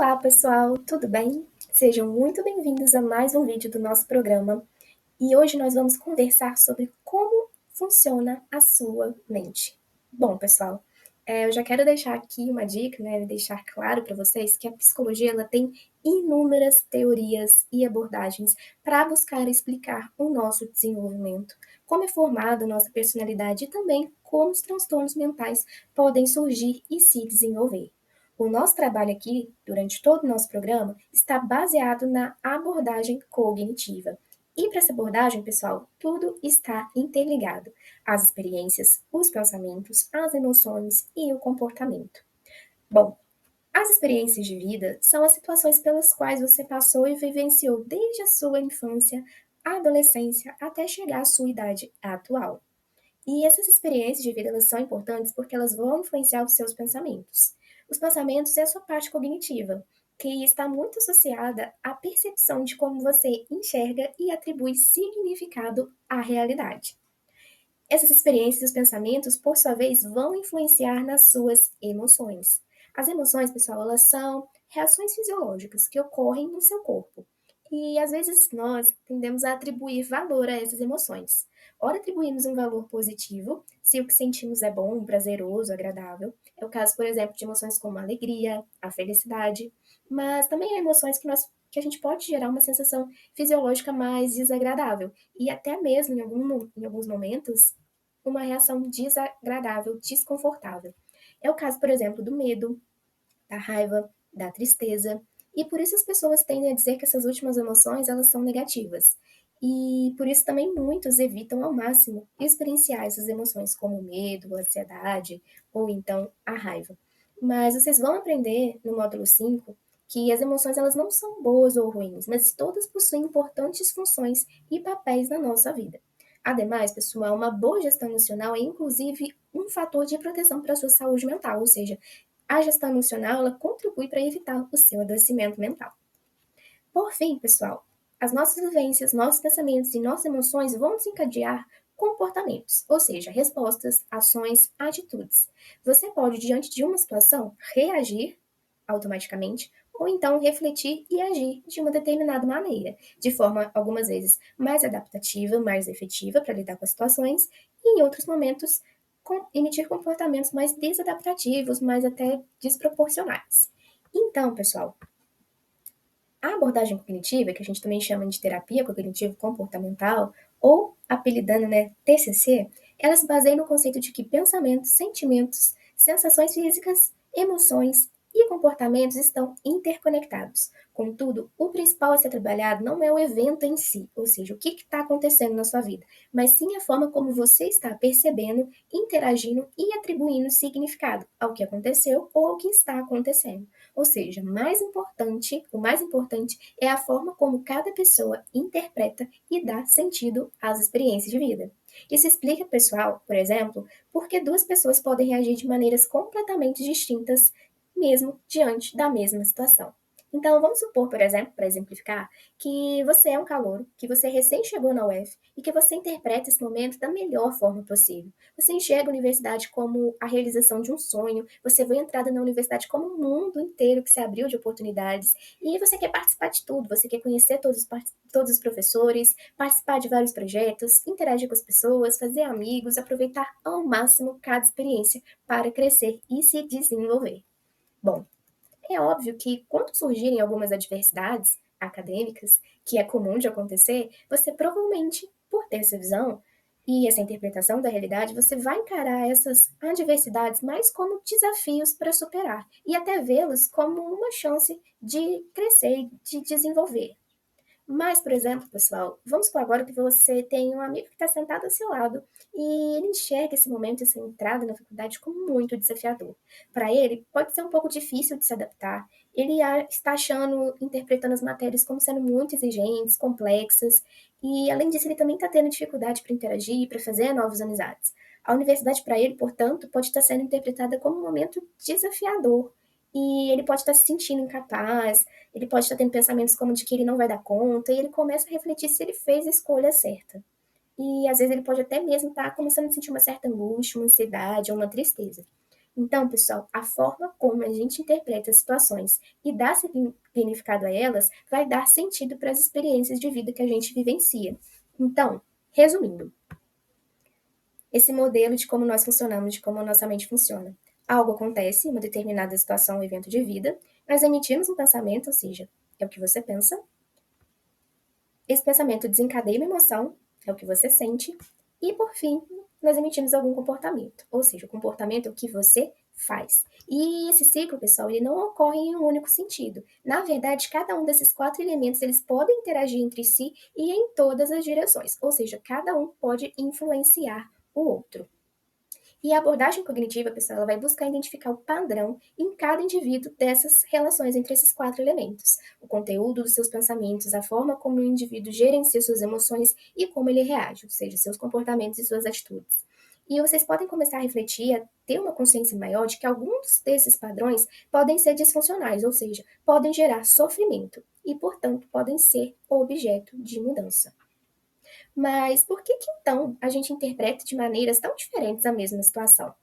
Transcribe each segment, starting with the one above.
Olá pessoal, tudo bem? Sejam muito bem-vindos a mais um vídeo do nosso programa e hoje nós vamos conversar sobre como funciona a sua mente. Bom, pessoal, eu já quero deixar aqui uma dica, né, deixar claro para vocês que a psicologia ela tem inúmeras teorias e abordagens para buscar explicar o nosso desenvolvimento, como é formada a nossa personalidade e também como os transtornos mentais podem surgir e se desenvolver. O nosso trabalho aqui, durante todo o nosso programa, está baseado na abordagem cognitiva. E para essa abordagem, pessoal, tudo está interligado: as experiências, os pensamentos, as emoções e o comportamento. Bom, as experiências de vida são as situações pelas quais você passou e vivenciou desde a sua infância, adolescência, até chegar à sua idade atual. E essas experiências de vida elas são importantes porque elas vão influenciar os seus pensamentos. Os pensamentos é a sua parte cognitiva, que está muito associada à percepção de como você enxerga e atribui significado à realidade. Essas experiências e os pensamentos, por sua vez, vão influenciar nas suas emoções. As emoções, pessoal, elas são reações fisiológicas que ocorrem no seu corpo. E às vezes nós tendemos a atribuir valor a essas emoções. Ora, atribuímos um valor positivo, se o que sentimos é bom, prazeroso, agradável. É o caso, por exemplo, de emoções como a alegria, a felicidade. Mas também há emoções que a gente pode gerar uma sensação fisiológica mais desagradável. E até mesmo, em alguns momentos, uma reação desagradável, desconfortável. É o caso, por exemplo, do medo, da raiva, da tristeza. E por isso as pessoas tendem a dizer que essas últimas emoções elas são negativas. E por isso também muitos evitam ao máximo experienciar essas emoções como o medo, a ansiedade ou então a raiva. Mas vocês vão aprender no módulo 5 que as emoções elas não são boas ou ruins, mas todas possuem importantes funções e papéis na nossa vida. Ademais, pessoal, uma boa gestão emocional é inclusive um fator de proteção para a sua saúde mental, ou seja, a gestão emocional ela contribui para evitar o seu adoecimento mental. Por fim, pessoal, as nossas vivências, nossos pensamentos e nossas emoções vão desencadear comportamentos, ou seja, respostas, ações, atitudes. Você pode, diante de uma situação, reagir automaticamente ou então refletir e agir de uma determinada maneira, de forma algumas vezes mais adaptativa, mais efetiva para lidar com as situações, e em outros momentos emitir comportamentos mais desadaptativos, mais até desproporcionais. Então, pessoal, a abordagem cognitiva, que a gente também chama de terapia cognitivo-comportamental, ou apelidando, né, TCC, ela se baseia no conceito de que pensamentos, sentimentos, sensações físicas, emoções e comportamentos estão interconectados. Contudo, o principal a ser trabalhado não é o evento em si, ou seja, o que está acontecendo na sua vida, mas sim a forma como você está percebendo, interagindo e atribuindo significado ao que aconteceu ou ao que está acontecendo. Ou seja, o mais importante é a forma como cada pessoa interpreta e dá sentido às experiências de vida. Isso explica, pessoal, por exemplo, por que duas pessoas podem reagir de maneiras completamente distintas, mesmo diante da mesma situação. Então, vamos supor, por exemplo, para exemplificar, que você é um calouro, que você recém chegou na UF e que você interpreta esse momento da melhor forma possível. Você enxerga a universidade como a realização de um sonho, você vê a entrada na universidade como um mundo inteiro que se abriu de oportunidades e você quer participar de tudo, você quer conhecer todos os professores, participar de vários projetos, interagir com as pessoas, fazer amigos, aproveitar ao máximo cada experiência para crescer e se desenvolver. Bom, é óbvio que quando surgirem algumas adversidades acadêmicas, que é comum de acontecer, você provavelmente, por ter essa visão e essa interpretação da realidade, você vai encarar essas adversidades mais como desafios para superar e até vê-las como uma chance de crescer e de desenvolver. Mas, por exemplo, pessoal, vamos supor agora que você tem um amigo que está sentado ao seu lado e ele enxerga esse momento, essa entrada na faculdade como muito desafiador. Para ele, pode ser um pouco difícil de se adaptar. Ele está achando, interpretando as matérias como sendo muito exigentes, complexas, e além disso, ele também está tendo dificuldade para interagir, para fazer novas amizades. A universidade, para ele, portanto, pode estar sendo interpretada como um momento desafiador. E ele pode estar se sentindo incapaz, ele pode estar tendo pensamentos como de que ele não vai dar conta, e ele começa a refletir se ele fez a escolha certa. E às vezes ele pode até mesmo estar começando a sentir uma certa angústia, uma ansiedade ou uma tristeza. Então, pessoal, a forma como a gente interpreta as situações e dá significado a elas vai dar sentido para as experiências de vida que a gente vivencia. Então, resumindo, esse modelo de como nós funcionamos, de como a nossa mente funciona. Algo acontece, uma determinada situação ou evento de vida, nós emitimos um pensamento, ou seja, é o que você pensa. Esse pensamento desencadeia uma emoção, é o que você sente. E, por fim, nós emitimos algum comportamento, ou seja, o comportamento é o que você faz. E esse ciclo, pessoal, ele não ocorre em um único sentido. Na verdade, cada um desses 4 elementos, eles podem interagir entre si e em todas as direções, ou seja, cada um pode influenciar o outro. E a abordagem cognitiva, pessoal, ela vai buscar identificar o padrão em cada indivíduo dessas relações entre esses 4 elementos. O conteúdo dos seus pensamentos, a forma como o indivíduo gerencia suas emoções e como ele reage, ou seja, seus comportamentos e suas atitudes. E vocês podem começar a refletir, a ter uma consciência maior de que alguns desses padrões podem ser disfuncionais, ou seja, podem gerar sofrimento e, portanto, podem ser objeto de mudança. Mas por que então a gente interpreta de maneiras tão diferentes a mesma situação?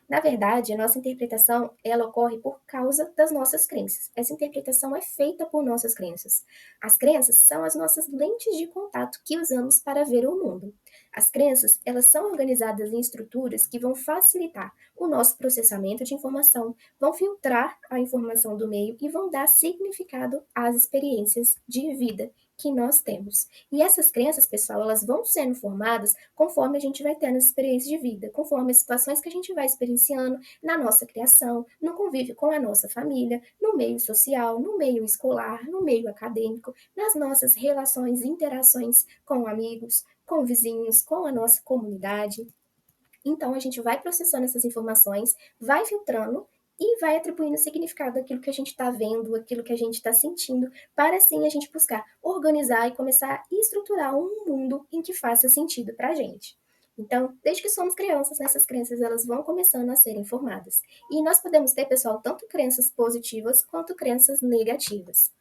Na verdade, a nossa interpretação, ela ocorre por causa das nossas crenças. Essa interpretação é feita por nossas crenças. As crenças são as nossas lentes de contato que usamos para ver o mundo. As crenças, elas são organizadas em estruturas que vão facilitar o nosso processamento de informação, vão filtrar a informação do meio e vão dar significado às experiências de vida que nós temos. E essas crenças, pessoal, elas vão sendo formadas conforme a gente vai tendo as experiências de vida, conforme as situações que a gente vai experienciando na nossa criação, no convívio com a nossa família, no meio social, no meio escolar, no meio acadêmico, nas nossas relações e interações com amigos, com vizinhos, com a nossa comunidade. Então, a gente vai processando essas informações, vai filtrando e vai atribuindo significado àquilo que a gente está vendo, àquilo que a gente está sentindo, para assim a gente buscar organizar e começar a estruturar um mundo em que faça sentido para a gente. Então, desde que somos crianças, essas crenças elas vão começando a serem formadas. E nós podemos ter, pessoal, tanto crenças positivas quanto crenças negativas.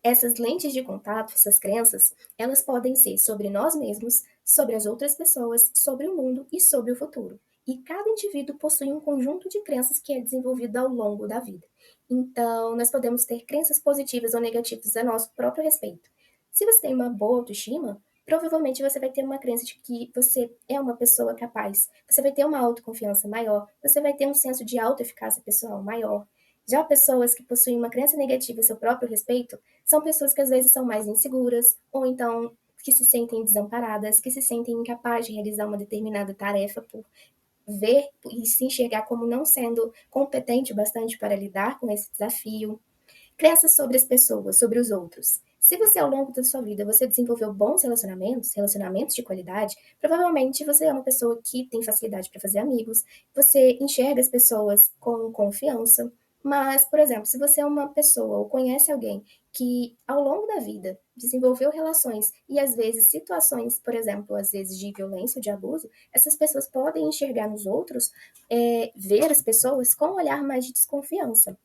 Essas lentes de contato, essas crenças, elas podem ser sobre nós mesmos, sobre as outras pessoas, sobre o mundo e sobre o futuro. E cada indivíduo possui um conjunto de crenças que é desenvolvido ao longo da vida. Então, nós podemos ter crenças positivas ou negativas a nosso próprio respeito. Se você tem uma boa autoestima, provavelmente você vai ter uma crença de que você é uma pessoa capaz, você vai ter uma autoconfiança maior, você vai ter um senso de autoeficácia pessoal maior. Já pessoas que possuem uma crença negativa a seu próprio respeito são pessoas que às vezes são mais inseguras, ou então que se sentem desamparadas, que se sentem incapazes de realizar uma determinada tarefa por ver e se enxergar como não sendo competente o bastante para lidar com esse desafio. Crenças sobre as pessoas, sobre os outros. Se você ao longo da sua vida você desenvolveu bons relacionamentos, relacionamentos de qualidade, provavelmente você é uma pessoa que tem facilidade para fazer amigos, você enxerga as pessoas com confiança. Mas, por exemplo, se você é uma pessoa ou conhece alguém que ao longo da vida desenvolveu relações e às vezes situações, por exemplo, às vezes de violência ou de abuso, essas pessoas podem enxergar nos outros, ver as pessoas com um olhar mais de desconfiança.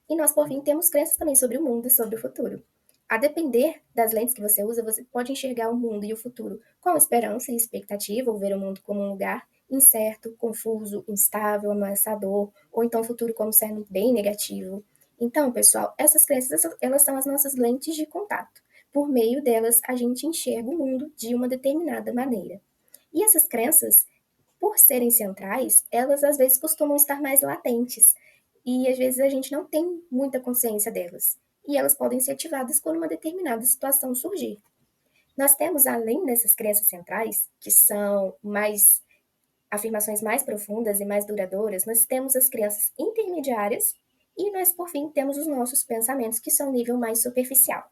E nós, por fim, temos crenças também sobre o mundo e sobre o futuro. A depender das lentes que você usa, você pode enxergar o mundo e o futuro com esperança e expectativa, ou ver o mundo como um lugar incerto, confuso, instável, ameaçador, ou então o futuro como sendo bem negativo. Então, pessoal, essas crenças, elas são as nossas lentes de contato. Por meio delas, a gente enxerga o mundo de uma determinada maneira. E essas crenças, por serem centrais, elas às vezes costumam estar mais latentes, e às vezes a gente não tem muita consciência delas. E elas podem ser ativadas quando uma determinada situação surgir. Nós temos, além dessas crenças centrais, que são mais afirmações mais profundas e mais duradouras, nós temos as crenças intermediárias e nós, por fim, temos os nossos pensamentos, que são nível mais superficial.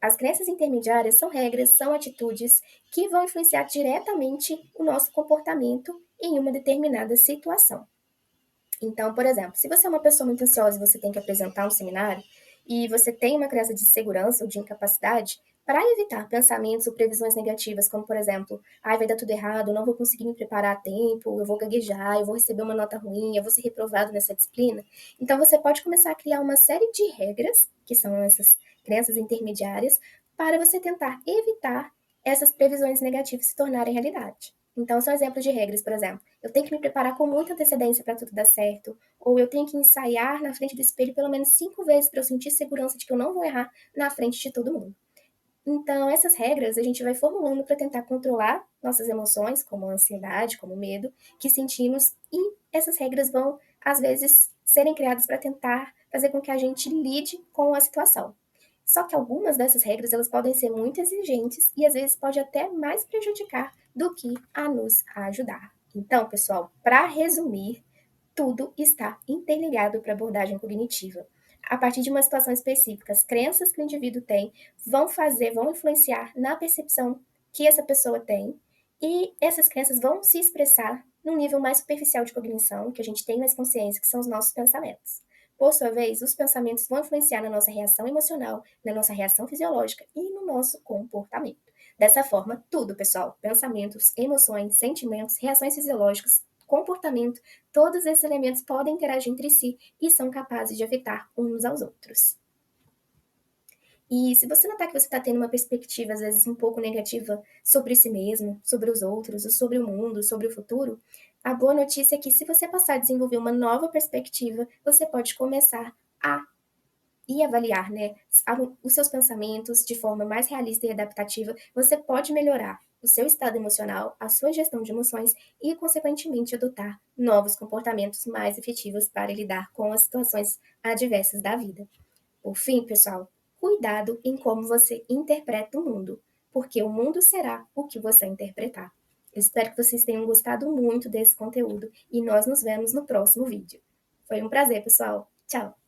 As crenças intermediárias são regras, são atitudes que vão influenciar diretamente o nosso comportamento em uma determinada situação. Então, por exemplo, se você é uma pessoa muito ansiosa e você tem que apresentar um seminário e você tem uma crença de insegurança ou de incapacidade, para evitar pensamentos ou previsões negativas, como por exemplo, ai, vai dar tudo errado, eu não vou conseguir me preparar a tempo, eu vou gaguejar, eu vou receber uma nota ruim, eu vou ser reprovado nessa disciplina. Então, você pode começar a criar uma série de regras, que são essas crenças intermediárias, para você tentar evitar essas previsões negativas se tornarem realidade. Então, são exemplos de regras, por exemplo, eu tenho que me preparar com muita antecedência para tudo dar certo, ou eu tenho que ensaiar na frente do espelho pelo menos 5 vezes para eu sentir segurança de que eu não vou errar na frente de todo mundo. Então, essas regras a gente vai formulando para tentar controlar nossas emoções, como a ansiedade, como o medo, que sentimos, e essas regras vão, às vezes, serem criadas para tentar fazer com que a gente lide com a situação. Só que algumas dessas regras elas podem ser muito exigentes e às vezes pode até mais prejudicar do que a nos ajudar. Então, pessoal, para resumir, tudo está interligado para a abordagem cognitiva. A partir de uma situação específica, as crenças que o indivíduo tem vão influenciar na percepção que essa pessoa tem, e essas crenças vão se expressar num nível mais superficial de cognição, que a gente tem mais consciência, que são os nossos pensamentos. Por sua vez, os pensamentos vão influenciar na nossa reação emocional, na nossa reação fisiológica e no nosso comportamento. Dessa forma, tudo, pessoal, pensamentos, emoções, sentimentos, reações fisiológicas, comportamento, todos esses elementos podem interagir entre si e são capazes de afetar uns aos outros. E se você notar que você está tendo uma perspectiva, às vezes, um pouco negativa sobre si mesmo, sobre os outros, ou sobre o mundo, sobre o futuro, a boa notícia é que se você passar a desenvolver uma nova perspectiva, você pode começar a e avaliar, né, os seus pensamentos de forma mais realista e adaptativa, você pode melhorar o seu estado emocional, a sua gestão de emoções e, consequentemente, adotar novos comportamentos mais efetivos para lidar com as situações adversas da vida. Por fim, pessoal, cuidado em como você interpreta o mundo, porque o mundo será o que você interpretar. Eu espero que vocês tenham gostado muito desse conteúdo e nós nos vemos no próximo vídeo. Foi um prazer, pessoal. Tchau!